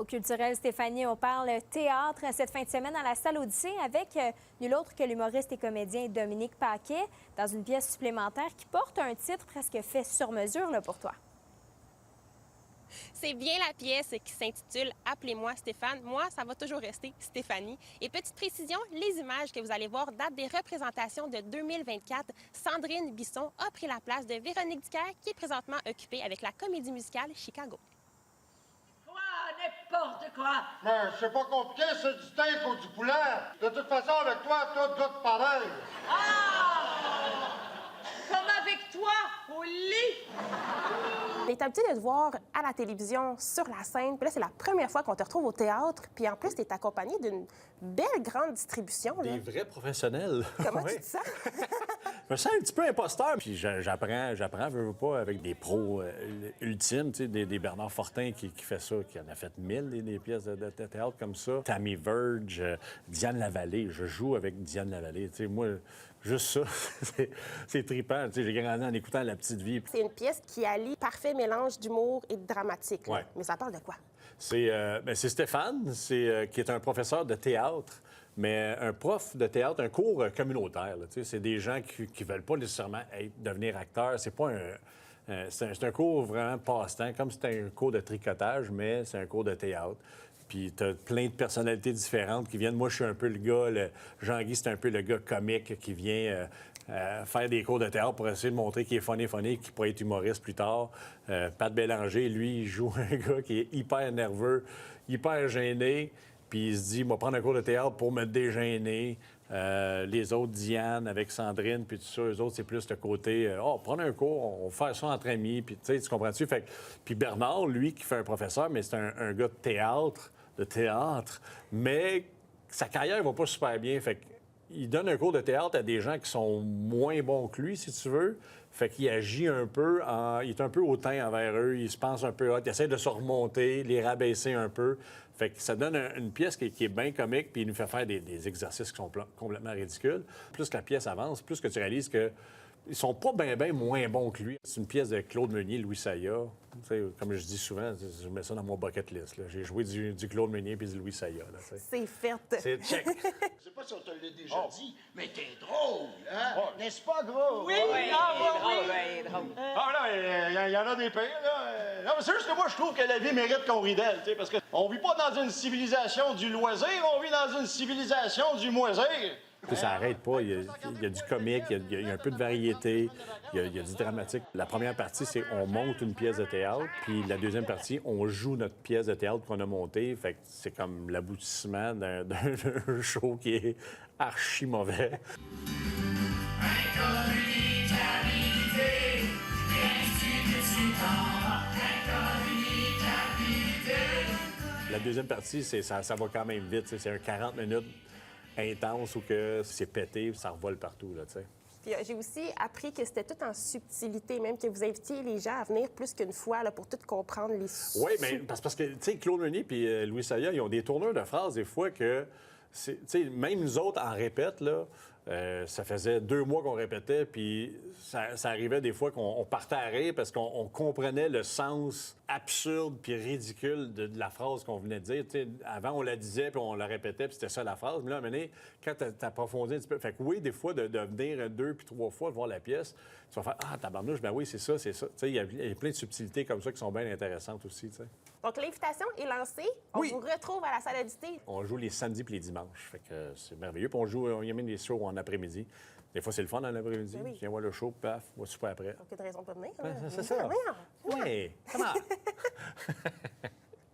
Au culturel Stéphanie, on parle théâtre cette fin de semaine à la salle Odyssée avec nul autre que l'humoriste et comédien Dominique Paquet dans une pièce supplémentaire qui porte un titre presque fait sur mesure là, pour toi. C'est bien la pièce qui s'intitule « Appelez-moi Stéphane ». Moi, ça va toujours rester Stéphanie. Et petite précision, les images que vous allez voir datent des représentations de 2024. Sandrine Bisson a pris la place de Véronique Dicker, qui est présentement occupée avec la comédie musicale Chicago. N'importe quoi! Mais c'est pas compliqué, c'est du steak ou du poulet. De toute façon, avec toi, tout goûte pareil. Ah! Comme avec toi, au lit! On est habitué de te voir à la télévision, sur la scène. Puis là, c'est la première fois qu'on te retrouve au théâtre. Puis en plus, tu es accompagné d'une belle grande distribution. Des Là. vrais professionnels. Comment Ouais. tu te sens? Je me sens un petit peu imposteur. Puis j'apprends, veux pas, avec des pros ultimes, tu sais, des Bernard Fortin qui fait ça, qui en a fait 1000 des pièces de théâtre comme ça. Tammy Verge, Diane Lavallée. Je joue avec Diane Lavallée. Tu sais, moi, juste ça, c'est trippant. Tu sais, j'ai grandi en écoutant La Petite Vie. C'est une pièce qui allie parfait mélange d'humour et de dramatique. Là. Ouais. Mais ça parle de quoi? C'est Stéphane, qui est un professeur de théâtre, mais un prof de théâtre, un cours communautaire. Là, c'est des gens qui ne veulent pas nécessairement devenir acteurs. C'est pas c'est un cours vraiment passe-temps, comme c'est un cours de tricotage, mais c'est un cours de théâtre. Puis tu as plein de personnalités différentes qui viennent. Moi, je suis un peu le gars, Jean-Guy, c'est un peu le gars comique qui vient faire des cours de théâtre pour essayer de montrer qu'il est funny, qu'il pourrait être humoriste plus tard. Pat Bélanger, lui, il joue un gars qui est hyper nerveux, hyper gêné, puis il se dit, moi, prendre un cours de théâtre pour me dégêner. Les autres, Diane avec Sandrine, puis tout ça, eux autres, c'est plus le côté, prendre un cours, on va faire ça entre amis, puis tu sais, tu comprends-tu? Puis Bernard, lui, qui fait un professeur, mais c'est un gars de théâtre, mais sa carrière va pas super bien. Fait qu'il donne un cours de théâtre à des gens qui sont moins bons que lui, si tu veux. Fait qu'il agit un peu, il est un peu hautain envers eux, il se pense un peu hot, il essaie de se remonter, les rabaisser un peu. Fait que ça donne une pièce qui est bien comique, puis il nous fait faire des exercices qui sont complètement ridicules. Plus que la pièce avance, plus que tu réalises que ils sont pas bien moins bons que lui. C'est une pièce de Claude Meunier, Louis Saya. Comme je dis souvent, je mets ça dans mon bucket list. J'ai joué du Claude Meunier puis du Louis Saya. C'est fait. C'est check. Je sais pas si on te l'a déjà dit, mais t'es drôle, hein? N'est-ce pas, gros? Oui, Ouais. drôle. Ah là, il y en a des pires, là. Non, mais c'est juste que moi, je trouve que la vie mérite qu'on rit d'elle, tu sais, parce qu'on vit pas dans une civilisation du loisir, on vit dans une civilisation du moisir. Ça n'arrête pas. Il y a du comique, il y a un peu de variété, il y a du dramatique. La première partie, c'est on monte une pièce de théâtre, puis la deuxième partie, on joue notre pièce de théâtre qu'on a montée. Fait que c'est comme l'aboutissement d'un show qui est archi mauvais. La deuxième partie, ça va quand même vite. C'est un 40 minutes intense où que c'est pété, ça revole partout, là, tu sais. Puis j'ai aussi appris que c'était tout en subtilité, même que vous invitiez les gens à venir plus qu'une fois là, pour tout comprendre les Oui, mais parce que, tu sais, Claude Meunier et Louis Saya, ils ont des tourneurs de phrases des fois que, tu sais, même nous autres en répète, là, ça faisait 2 mois qu'on répétait, puis ça arrivait des fois qu'on partait à rire parce qu'on comprenait le sens absurde puis ridicule de la phrase qu'on venait de dire. T'sais, avant, on la disait, puis on la répétait, puis c'était ça la phrase. Mais là, à un moment donné, quand t'approfondis un petit peu... Fait que oui, des fois, de venir 2 puis 3 fois voir la pièce, tu vas faire « Ah, tabarnouche, ben oui, c'est ça, c'est ça. » Tu sais, il y a plein de subtilités comme ça qui sont bien intéressantes aussi, tu sais. Donc, l'invitation est lancée. On vous retrouve à la salle Odyssée. On joue les samedis puis les dimanches. Fait que c'est merveilleux. Puis on y amène des shows en après-midi. Des fois, c'est le fun dans l'après-midi. Oui. Viens voir le show, paf, on va super après. Aucune raison de pas venir. C'est ça. Voyons. Oui, comment?